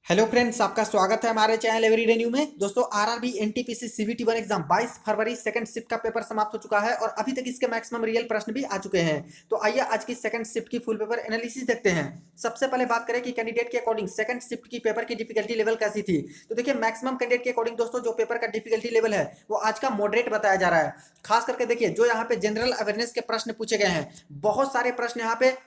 Hello friends, आपका स्वागत है हमारे चैनल एवरीडे न्यू में। दोस्तों, आरआरबी एनटीपीसी सीबीटी 1 एग्जाम 22 फरवरी सेकंड शिफ्ट का पेपर समाप्त हो चुका है और अभी तक इसके मैक्सिमम रियल प्रश्न भी आ चुके हैं। तो आइए आज की सेकंड शिफ्ट की फुल पेपर एनालिसिस देखते हैं। सबसे पहले बात करें कि कैंडिडेट के अकॉर्डिंग सेकंड शिफ्ट की पेपर की डिफिकल्टी लेवल कैसी थी। तो देखिए, मैक्सिमम कैंडिडेट के अकॉर्डिंग दोस्तों जो पेपर का डिफिकल्टी लेवल है वो आज का मॉडरेट बताया जा रहा है। खास करके देखिए, जो यहाँ पे जनरल अवेयरनेस के प्रश्न पूछे गए हैं, बहुत सारे प्रश्न यहाँ पे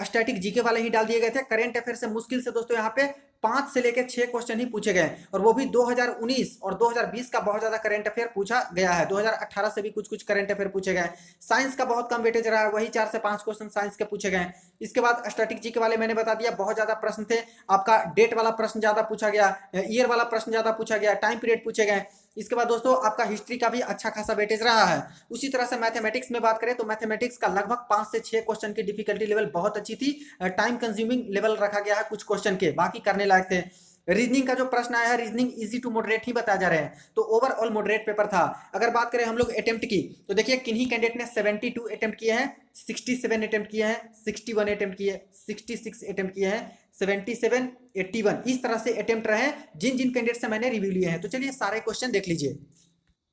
स्टैटिक जीके वाले ही डाल दिए गए थे। करेंट अफेयर से मुश्किल से दोस्तों यहाँ पे 5 से लेकर 6 क्वेश्चन ही पूछे गए और वो भी 2019 और 2020 का बहुत ज्यादा करंट अफेयर पूछा गया है। 2018 से भी कुछ कुछ करंट अफेयर पूछे गए। साइंस का बहुत कम वेटेज रहा है, वही 4 से 5 क्वेश्चन साइंस के पूछे गए। इसके बाद स्टैटिक जी के वाले मैंने बता दिया, बहुत ज्यादा प्रश्न थे। आपका डेट वाला प्रश्न ज्यादा पूछा गया, ईयर वाला प्रश्न ज्यादा पूछा गया, टाइम पीरियड पूछे गए। इसके बाद दोस्तों आपका हिस्ट्री का भी अच्छा खासा वेटेज रहा है। उसी तरह से मैथमेटिक्स में बात करें तो मैथमेटिक्स का लगभग 5 से 6 क्वेश्चन की डिफिकल्टी लेवल बहुत अच्छी थी। टाइम कंज्यूमिंग लेवल रखा गया है कुछ क्वेश्चन के, बाकी करने लायक थे। रीजनिंग का जो प्रश्न आया है, रीजनिंग इजी टू मॉडरेट ही बताया जा रहे हैं, तो ओवरऑल मॉडरेट पेपर था। अगर बात करें हम लोग अटेम्प्ट की, तो देखिए किन्हीं कैंडिडेट ने 72 अटेम्प्ट किए हैं, 67 अटेम्प्ट किए हैं, 61 अटेम्प्ट किए, 66 अटेम्प्ट किए हैं, 77, 81 इस तरह से अटेम्प्ट रहे हैं जिन जिन कैंडिडेट से मैंने रिव्यू लिए हैं। तो चलिए सारे क्वेश्चन देख लीजिए।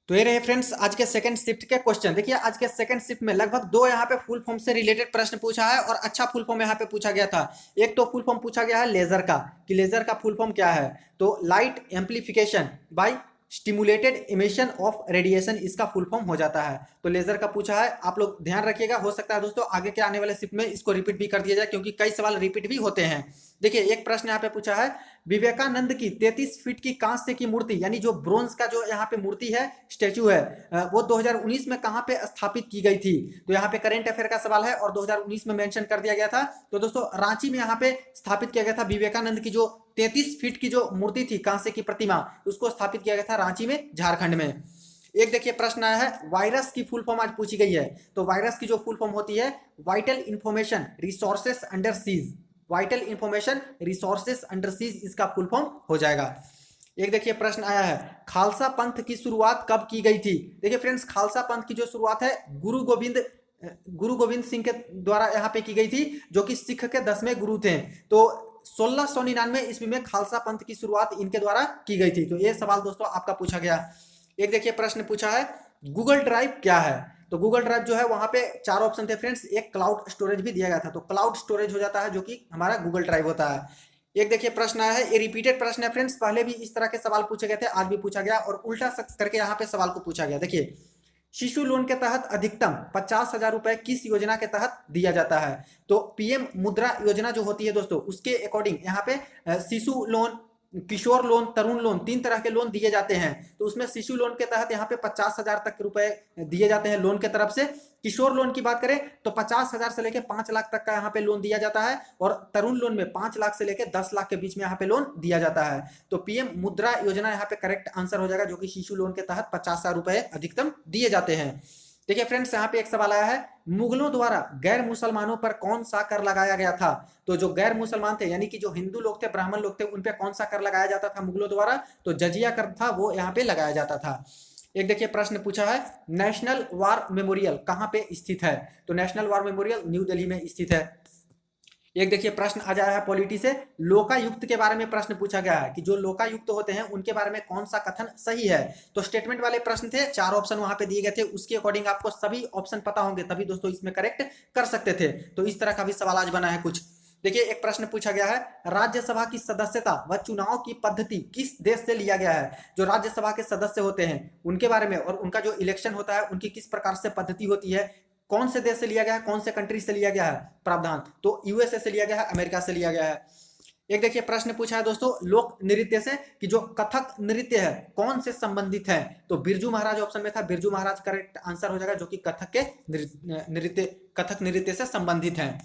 तो ये रहे फ्रेंड्स आज के सेकंड शिफ्ट के क्वेश्चन। देखिए, आज के सेकंड शिफ्ट में लगभग दो यहाँ पे फुल फॉर्म से रिलेटेड प्रश्न पूछा है और अच्छा फुल फॉर्म यहाँ पे पूछा गया था। एक तो फुल फॉर्म पूछा गया है लेजर का, कि लेजर का फुल फॉर्म क्या है। तो light amplification by stimulated emission of radiation, इसका फुल फॉर्म हो जाता है। तो लेजर का पूछा है, आप लोग ध्यान रखिएगा। हो सकता है दोस्तों आगे के आने वाले शिफ्ट में इसको रिपीट भी कर दिया जाए, क्योंकि कई सवाल रिपीट भी होते हैं। देखिए, एक प्रश्न यहाँ पे पूछा है, विवेकानंद की 33 फीट की कांस्य की मूर्ति, यानी जो ब्रोंज का जो यहाँ पे मूर्ति है, स्टेचू है, वो 2019 में कहाँ पे स्थापित की गई थी। तो यहाँ पे करेंट अफेयर का सवाल है और 2019 में मेंशन कर दिया गया था। तो दोस्तों रांची में यहाँ पे स्थापित किया गया था विवेकानंद की जो 33 फीट की जो मूर्ति थी, कांस्य की प्रतिमा, उसको स्थापित किया गया था रांची में, झारखंड में। एक देखिए प्रश्न आया है, वायरस की फुल फॉर्म आज पूछी गई है। तो वायरस की जो फुल फॉर्म होती है, vital information resources under seize, vital information resources under seize, इसका फुल फॉर्म हो जाएगा। एक देखिए प्रश्न आया है, खालसा पंथ की शुरुआत कब की गई थी। देखिए फ्रेंड्स, खालसा पंथ की जो शुरुआत है गुरु गोविंद सिंह के द्वारा यहाँ पे की गई थी, जो कि सिख के 10वें गुरु थे। तो 1699 ईस्वी में खालसा पंथ की शुरुआत इनके द्वारा की गई थी। तो ये सवाल दोस्तों आपका पूछा गया। एक देखिए प्रश्न पूछा है, गूगल ड्राइव क्या है। तो गूगल ड्राइव जो है, वहां पे 4 ऑप्शन थे फ्रेंड्स, एक क्लाउड स्टोरेज भी दिया गया था। तो क्लाउड स्टोरेज हो जाता है जो कि हमारा गूगल ड्राइव होता है। एक देखिए प्रश्न आया है, ये रिपीटेड प्रश्न है फ्रेंड्स, पहले भी इस तरह के सवाल पूछे गए थे, आज भी पूछा गया और उल्टा करके यहाँ पे सवाल को पूछा गया। देखिए, शिशु लोन के तहत अधिकतम 50,000 रुपए किस योजना के तहत दिया जाता है। तो पीएम मुद्रा योजना जो होती है दोस्तों, उसके अकॉर्डिंग यहाँ पे शिशु लोन, किशोर लोन, तरुण लोन, 3 तरह के लोन दिए जाते हैं। तो उसमें शिशु लोन के तहत यहाँ पे 50,000 तक रुपए दिए जाते हैं लोन के तरफ से। किशोर लोन की बात करें तो 50,000 से लेकर 5 लाख तक का यहाँ पे लोन दिया जाता है और तरुण लोन में 5 लाख से लेकर 10 लाख के बीच में यहाँ पे लोन दिया जाता है। तो पीएम मुद्रा योजना यहाँ पे करेक्ट आंसर हो जाएगा, जो कि शिशु लोन के तहत 50,000 रुपए अधिकतम दिए जाते हैं। देखिए फ्रेंड्स, यहाँ पे एक सवाल आया है, मुगलों द्वारा गैर मुसलमानों पर कौन सा कर लगाया गया था। तो जो गैर मुसलमान थे, यानी कि जो हिंदू लोग थे, ब्राह्मण लोग थे, उन पे कौन सा कर लगाया जाता था मुगलों द्वारा। तो जजिया कर था, वो यहाँ पे लगाया जाता था। एक देखिए प्रश्न पूछा है, नेशनल वार मेमोरियल कहाँ पे स्थित है। तो national war memorial new Delhi में स्थित है। एक देखिए प्रश्न आ जाया है पॉलिटी से, लोकायुक्त के बारे में प्रश्न पूछा गया है कि जो लोकायुक्त होते हैं उनके बारे में कौन सा कथन सही है। तो स्टेटमेंट वाले प्रश्न थे, 4 ऑप्शन वहां पे दिए गए थे, उसके अकॉर्डिंग आपको सभी ऑप्शन पता होंगे, तभी दोस्तों इसमें करेक्ट कर सकते थे। तो इस तरह का भी सवाल आज बना है कुछ। देखिए, एक प्रश्न पूछा गया है, राज्यसभा की सदस्यता व चुनाव की पद्धति किस देश से लिया गया है। जो राज्यसभा के सदस्य होते हैं उनके बारे में और उनका जो इलेक्शन होता है, उनकी किस प्रकार से पद्धति होती है, कौन से देश से लिया गया है, कौन से कंट्री से लिया गया है प्रावधान। तो यूएसए से लिया गया है, अमेरिका से लिया गया है। एक देखिए प्रश्न पूछा है दोस्तों, लोक नृत्य से, कि जो कथक नृत्य है कौन से संबंधित है। तो बिरजू महाराज ऑप्शन में था, बिरजू महाराज करेक्ट आंसर हो जाएगा, जो कि कथक नृत्य से संबंधित है।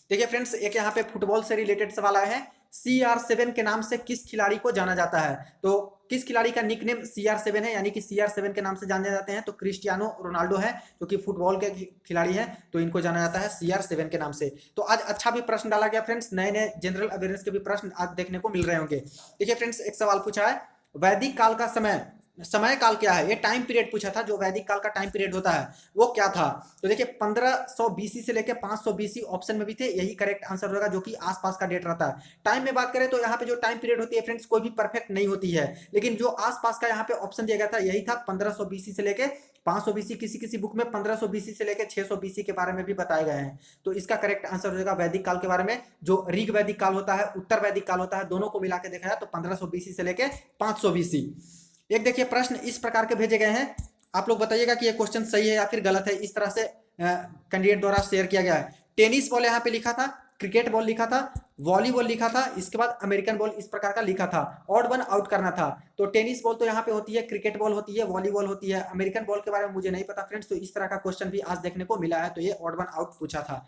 देखिए फ्रेंड्स, एक यहाँ पे फुटबॉल से रिलेटेड सवाल आए हैं, CR7 के नाम से किस खिलाड़ी को जाना जाता है। तो किस खिलाड़ी का निकनेम CR7 है, यानी कि CR7 के नाम से जाने जाते हैं। तो क्रिस्टियानो रोनाल्डो है, जो कि फुटबॉल के खिलाड़ी हैं, तो इनको जाना जाता है CR7 के नाम से। तो आज अच्छा भी प्रश्न डाला गया फ्रेंड्स, नए नए जनरल अवेयरनेस के भी प्रश्न आज देखने को मिल रहे होंगे। देखिए फ्रेंड्स, एक सवाल पूछा है, वैदिक काल का समय समय काल क्या है, ये टाइम पीरियड पूछा था, जो वैदिक काल का टाइम पीरियड होता है वो क्या था। तो देखिए 1500 बीसी से लेके 500 बीसी ऑप्शन में भी थे, यही करेक्ट आंसर होगा, जो कि आसपास का डेट रहता है। टाइम में बात करें तो यहाँ पे जो टाइम पीरियड होती है फ्रेंड्स कोई भी परफेक्ट नहीं होती है, लेकिन जो आसपास का यहाँ पे ऑप्शन दिया गया था यही था 1500 बीसी से लेके 500 बीसी। किसी किसी बुक में 1500 बीसी से लेके 600 बीसी के बारे में भी बताए गए हैं। तो इसका करेक्ट आंसर हो जाएगा वैदिक काल के बारे में। जो ऋग वैदिक काल होता है, उत्तर वैदिक काल होता है, दोनों को मिला के देखा जाए तो 1500 बीसी से लेके 500 बीसी। एक देखिए प्रश्न इस प्रकार के भेजे गए हैं, आप लोग बताइएगा कि ये क्वेश्चन सही है या फिर गलत है। इस तरह से कैंडिडेट द्वारा शेयर किया गया है। टेनिस बॉल यहाँ पे लिखा था, क्रिकेट बॉल लिखा था, वॉलीबॉल लिखा था, इसके बाद अमेरिकन बॉल इस प्रकार का लिखा था। ऑड वन आउट करना था। तो टेनिस बॉल तो यहाँ पे होती है, क्रिकेट बॉल होती है, वॉलीबॉल होती है, अमेरिकन बॉल के बारे में मुझे नहीं पता फ्रेंड्स। तो इस तरह का क्वेश्चन भी आज देखने को मिला है, तो ये ऑड वन आउट पूछा था।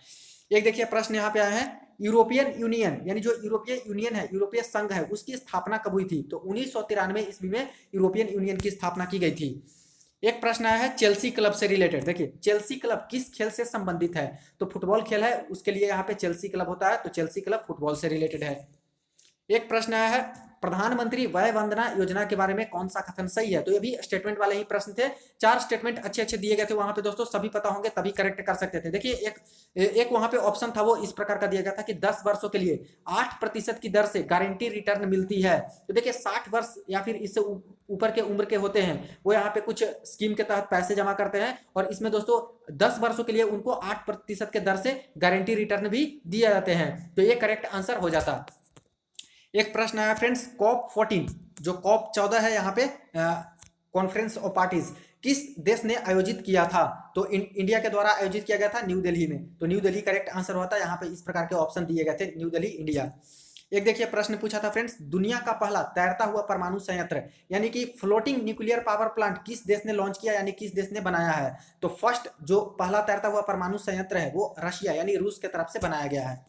एक देखिए प्रश्न यहाँ पे आया है, यूरोपियन यूनियन यानी जो यूरोपीय यूनियन है, यूरोपीय संघ है, उसकी स्थापना कब हुई थी। तो 1993 ईस्वी में यूरोपियन यूनियन की स्थापना की गई थी। एक प्रश्न आया है चेल्सी क्लब से रिलेटेड। देखिए चेल्सी क्लब किस खेल से संबंधित है। तो फुटबॉल खेल है, उसके लिए यहाँ पे चेल्सी क्लब होता है, तो चेल्सी क्लब फुटबॉल से रिलेटेड है। एक प्रश्न आया है प्रधानमंत्री वय वंदना योजना के बारे में कौन सा कथन सही है। तो ये भी स्टेटमेंट वाले ही प्रश्न थे, 4 स्टेटमेंट अच्छे अच्छे दिए गए थे वहां पे दोस्तों, सभी पता होंगे तभी करेक्ट कर सकते थे। देखिए एक वहां पे ऑप्शन था वो इस प्रकार का दिया गया था कि 10 वर्षों के लिए 8% की दर से गारंटी रिटर्न मिलती है। तो देखिए 60 वर्ष या फिर इससे ऊपर के उम्र के होते हैं वो यहाँ पे कुछ स्कीम के तहत पैसे जमा करते हैं, और इसमें दोस्तों 10 वर्षों के लिए उनको 8% के दर से गारंटी रिटर्न भी दिए जाते हैं। तो ये करेक्ट आंसर हो जाता। एक प्रश्न आया फ्रेंड्स कॉप 14, जो कॉप 14 है यहाँ पे कॉन्फ्रेंस ऑफ पार्टीज किस देश ने आयोजित किया था। तो इंडिया के द्वारा आयोजित किया गया था न्यू दिल्ली में। तो न्यू दिल्ली करेक्ट आंसर होता है, यहाँ पे इस प्रकार के ऑप्शन दिए गए थे, न्यू दिल्ली इंडिया। एक देखिए प्रश्न पूछा था फ्रेंड्स, दुनिया का पहला तैरता हुआ परमाणु संयंत्र यानी कि फ्लोटिंग न्यूक्लियर पावर प्लांट किस देश ने लॉन्च किया, यानी किस देश ने बनाया है। तो फर्स्ट जो पहला तैरता हुआ परमाणु संयंत्र है वो रशिया यानी रूस के तरफ से बनाया गया है।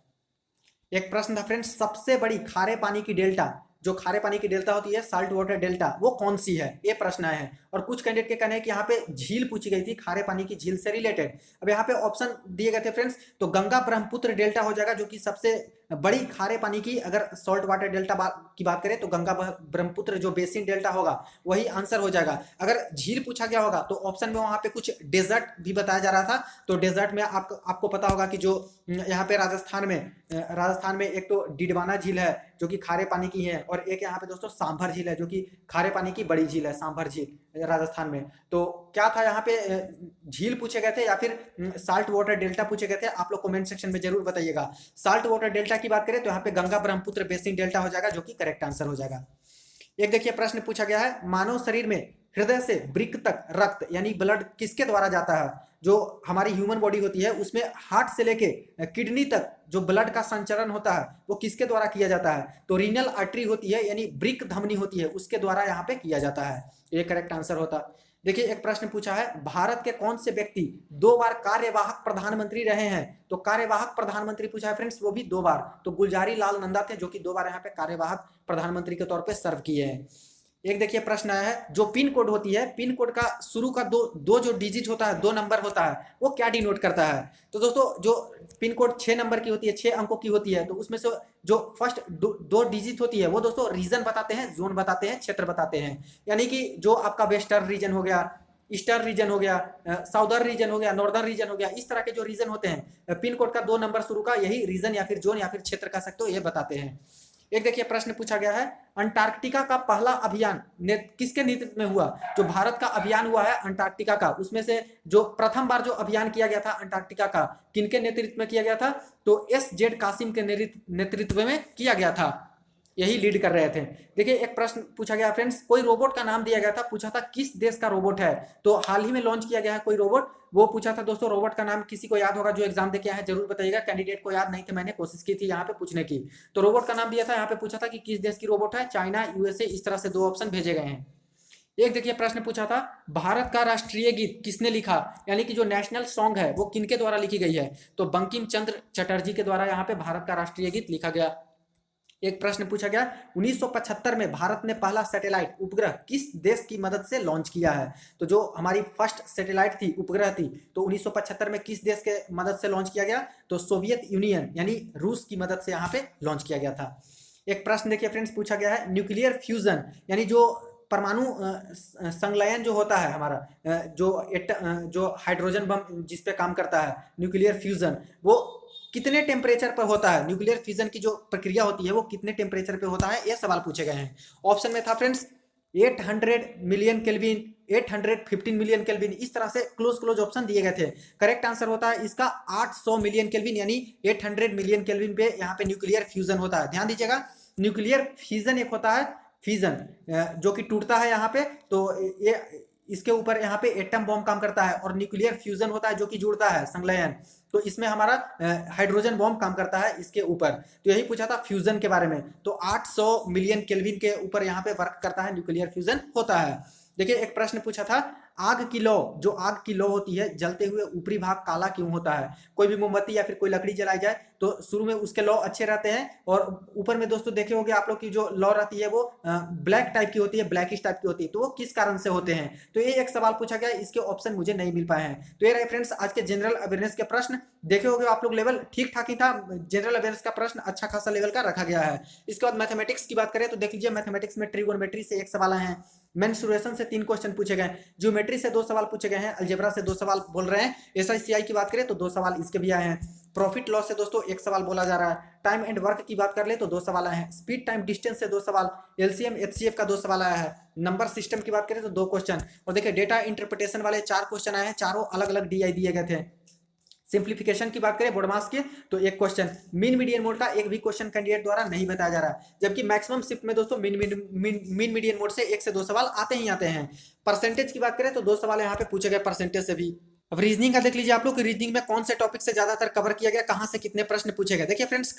एक प्रश्न था फ्रेंड्स, सबसे बड़ी खारे पानी की डेल्टा, जो खारे पानी की डेल्टा होती है साल्ट वाटर डेल्टा, वो कौन सी है, ये प्रश्न है। और कुछ कैंडिडेट के कहने हैं कि यहाँ पे झील पूछी गई थी, खारे पानी की झील से रिलेटेड। अब यहाँ पे ऑप्शन दिए गए थे फ्रेंड्स, तो गंगा ब्रह्मपुत्र डेल्टा हो जाएगा, जो कि सबसे बड़ी खारे पानी की, अगर सॉल्ट वाटर डेल्टा की बात करें तो गंगा ब्रह्मपुत्र जो बेसिन डेल्टा होगा वही आंसर हो जाएगा। अगर झील पूछा गया होगा तो ऑप्शन में वहां पे कुछ डेजर्ट भी बताया जा रहा था। तो डेजर्ट में आपको पता होगा कि जो यहाँ पे राजस्थान में एक तो डिडवाना झील है जो कि खारे पानी की है, और एक यहाँ पे दोस्तों सांभर झील है जो कि खारे पानी की बड़ी झील है, सांभर झील राजस्थान में। तो क्या था यहाँ पे, झील पूछे गए थे या फिर साल्ट वाटर डेल्टा पूछे गए थे, आप लोग कमेंट सेक्शन में जरूर बताइएगा। साल्ट वाटर डेल्टा की बात करें तो यहाँ पे गंगा ब्रह्मपुत्र बेसिन डेल्टा हो जाएगा, जो कि करेक्ट आंसर हो जाएगा। एक देखिए प्रश्न पूछा गया है, मानव शरीर में हृदय से वृक्क तक रक्त यानी ब्लड किसके द्वारा जाता है। जो हमारी ह्यूमन बॉडी होती है उसमें हार्ट से लेके किडनी तक जो ब्लड का संचरण होता है वो किसके द्वारा किया जाता है। तो रीनल आर्टरी होती है यानी वृक्क धमनी होती है, उसके द्वारा यहाँ पे किया जाता है। ये करेक्ट आंसर होता। देखिए एक प्रश्न पूछा है, भारत के कौन से व्यक्ति 2 बार कार्यवाहक प्रधानमंत्री रहे हैं। तो कार्यवाहक प्रधानमंत्री पूछा है फ्रेंड्स, वो भी 2 बार। तो गुलजारी लाल नंदा थे जो कि 2 बार यहाँ पे कार्यवाहक प्रधानमंत्री के तौर पे सर्व किए हैं। एक देखिए प्रश्न आया है, जो पिन कोड होती है, पिन कोड का शुरू का दो जो डिजिट होता है, 2 नंबर होता है, वो क्या डिनोट करता है। तो दोस्तों जो पिन कोड 6 नंबर की होती है, 6 अंकों की होती है, तो उसमें से जो फर्स्ट दो डिजिट होती है वो दोस्तों रीजन बताते हैं, जोन बताते हैं, क्षेत्र बताते हैं। यानी कि जो आपका वेस्टर्न रीजन हो गया, ईस्टर्न रीजन हो गया, साउदर्न रीजन हो गया, नॉर्दर्न रीजन हो गया, इस तरह के जो रीजन होते हैं पिन कोड का 2 नंबर शुरू का, यही रीजन या फिर जोन या फिर क्षेत्र कह सकते हो, ये बताते हैं। एक देखिए प्रश्न पूछा गया है, अंटार्कटिका का पहला अभियान किसके नेतृत्व में हुआ। जो भारत का अभियान हुआ है अंटार्कटिका का, उसमें से जो प्रथम बार जो अभियान किया गया था अंटार्कटिका का, किनके नेतृत्व में किया गया था। तो एस.जेड कासिम के नेतृत्व में किया गया था, यही लीड कर रहे थे। देखिए एक प्रश्न पूछा गया फ्रेंड्स, कोई रोबोट का नाम दिया गया था, पूछा था किस देश का रोबोट है। तो हाल ही में लॉन्च किया गया है कोई रोबोट, वो पूछा था दोस्तों। रोबोट का नाम किसी को याद होगा, जो एग्जाम दे के आया है जरूर बताइएगा। कैंडिडेट को याद नहीं थे, मैंने कोशिश की थी यहाँ पे पूछने की। तो रोबोट का नाम दिया था, यहाँ पे पूछा था कि किस देश की रोबोट है, चाइना, यूएसए, इस तरह से 2 ऑप्शन भेजे गए हैं। एक देखिए प्रश्न पूछा था, भारत का राष्ट्रीय गीत किसने लिखा, यानी कि जो नेशनल सॉन्ग है वो किनके द्वारा लिखी गई है। तो बंकिम चंद्र चटर्जी के द्वारा यहाँ पे भारत का राष्ट्रीय गीत लिखा गया। एक प्रश्न पूछा गया, 1975 में भारत ने पहला सैटेलाइट उपग्रह किस देश की मदद से लॉन्च किया है। तो जो हमारी फर्स्ट सैटेलाइट थी, उपग्रह थी, तो 1975 में किस देश के मदद से लॉन्च किया गया। तो सोवियत यूनियन यानी रूस की मदद से यहाँ पे लॉन्च किया गया था। एक प्रश्न देखिए फ्रेंड्स पूछा गया है, न्यूक्लियर फ्यूजन यानी जो परमाणु संलयन जो होता है हमारा, जो हाइड्रोजन बम जिस पे काम करता है, न्यूक्लियर फ्यूजन, वो कितने टेम्परेचर पर होता है, न्यूक्लियर फ्यूजन की जो प्रक्रिया होती है वो कितने टेम्परेचर पे होता है, ये सवाल पूछे गए हैं। ऑप्शन में था friends 800 million kelvin, 815 million kelvin, इस तरह से क्लोज क्लोज ऑप्शन दिए गए थे। करेक्ट आंसर होता है इसका 800 मिलियन केल्विन, यानी 800 मिलियन केल्विन पे यहाँ पे न्यूक्लियर फ्यूजन होता है। ध्यान दीजिएगा, न्यूक्लियर फ्यूजन एक होता है, फ्यूजन जो कि टूटता है यहाँ पे, तो ये इसके ऊपर यहाँ पे एटम बॉम्ब काम करता है, और न्यूक्लियर फ्यूजन होता है जो कि जुड़ता है, संलयन, तो इसमें हमारा हाइड्रोजन बॉम्ब काम करता है इसके ऊपर। तो यही पूछा था फ्यूजन के बारे में। तो 800 मिलियन केल्विन के ऊपर यहाँ पे वर्क करता है, न्यूक्लियर फ्यूजन होता है। देखिए एक प्रश्न पूछा था, आग की लौ, जो आग की लौ होती है, जलते हुए ऊपरी भाग काला क्यों होता है? कोई भी मोमबत्ती या फिर कोई लकड़ी जलाई जाए तो शुरू में उसके लौ अच्छे रहते हैं, और ऊपर में दोस्तों देखे होंगे आप लोग की जो लौ रहती है वो ब्लैक टाइप की होती है, ब्लैकिश टाइप की होती है, तो वो किस कारण से होते हैं? तो ये एक सवाल पूछा गया, इसके ऑप्शन मुझे नहीं मिल पाए हैं। तो ये रहे फ्रेंड्स आज के जनरल अवेयरनेस के प्रश्न। देखे होंगे आप लोग लेवल ठीक ठाक ही था, जनरल अवेयरनेस का प्रश्न अच्छा खासा लेवल का रखा गया है। इसके बाद मैथमेटिक्स की बात करें तो देख लीजिए, मैथमेटिक्स में ट्रिगोनोमेट्री से एक सवाल आए हैं, मेंसुरेशन से 3 क्वेश्चन पूछे गए, ज्योमेट्री से 2 सवाल पूछे गए हैं, अलजेब्रा से 2 सवाल बोल रहे हैं, एसआईसीआई की बात करें तो 2 सवाल इसके भी आए हैं, प्रॉफिट लॉस से दोस्तों 1 सवाल बोला जा रहा है, टाइम एंड वर्क की बात कर ले तो 2 सवाल आए हैं, स्पीड टाइम डिस्टेंस से 2 सवाल, एलसीएम एचसीएफ का 2 सवाल आया है, नंबर सिस्टम की बात करें तो 2 क्वेश्चन, और देखिए डेटा इंटरप्रिटेशन वाले 4 क्वेश्चन आए हैं, चारों अलग अलग डीआई दिए गए थे। सिंप्लीफिकेशन की बात करें बोडमास के तो 1 क्वेश्चन, मीन मीडियन मोड का एक भी क्वेश्चन कैंडिडेट द्वारा नहीं बताया जा रहा है, जबकि मैक्सिमम शिफ्ट में दोस्तों मीन मीडियन मोड से 1 से 2 सवाल आते ही आते हैं। परसेंटेज की बात करें तो 2 सवाल यहाँ पे पूछे गए परसेंटेज से भी। अब रीजनिंग का देख लीजिए आप लोग, रीजनिंग में कौन से टॉपिक से ज्यादातर कवर किया गया, कहां से कितने प्रश्न पूछे गए। देखिए फ्रेंड्स,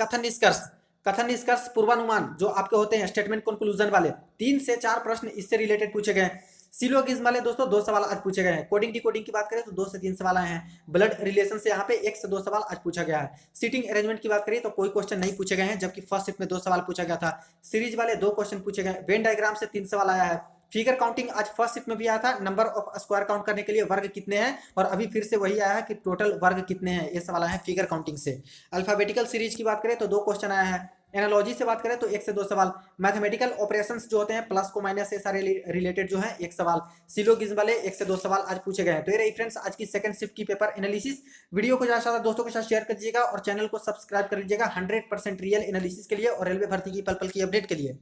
कथन निष्कर्ष पूर्वानुमान जो आपके होते हैं स्टेटमेंट कंक्लूजन वाले, 3 से 4 प्रश्न इससे रिलेटेड पूछे गए। सिलोगिज्म वाले दोस्तों 2 सवाल आज पूछे गए हैं। कोडिंग डिकोडिंग की बात करें तो 2 से 3 सवाल आए हैं। ब्लड रिलेशन से यहाँ पे 1 से 2 सवाल आज पूछा गया है। सीटिंग अरेंजमेंट की बात करें तो कोई क्वेश्चन नहीं पूछे गए हैं, जबकि फर्स्ट शिफ्ट में 2 सवाल पूछा गया था। सीरीज वाले 2 क्वेश्चन पूछे गए। वेन डायग्राम से 3 सवाल आया है। फिगर काउंटिंग आज फर्स्ट शिफ्ट में भी आया था, नंबर ऑफ स्क्वायर काउंट करने के लिए वर्ग कितने हैं, और अभी फिर से वही आया है कि टोटल वर्ग कितने हैं, ये सवाल आया है फिगर काउंटिंग से। अल्फाबेटिकल सीरीज की बात करें तो 2 क्वेश्चन आया है। एनालॉजी से बात करें तो 1 से 2 सवाल। मैथमेटिकल ऑपरेशंस जो होते हैं प्लस को माइनस से सारे रिलेटेड जो है 1 सवाल। सिलोगिज्म वाले 1 से 2 सवाल आज पूछे गए हैं। तो ये रही फ्रेंड्स आज की सेकंड शिफ्ट की पेपर एनालिसिस। वीडियो को ज्यादा से ज्यादा दोस्तों के साथ शेयर कर दीजिएगा और चैनल को सब्सक्राइब कर लीजिएगा 100% रियल एनालिसिस के लिए और रेलवे भर्ती की पल पल की अपडेट के लिए।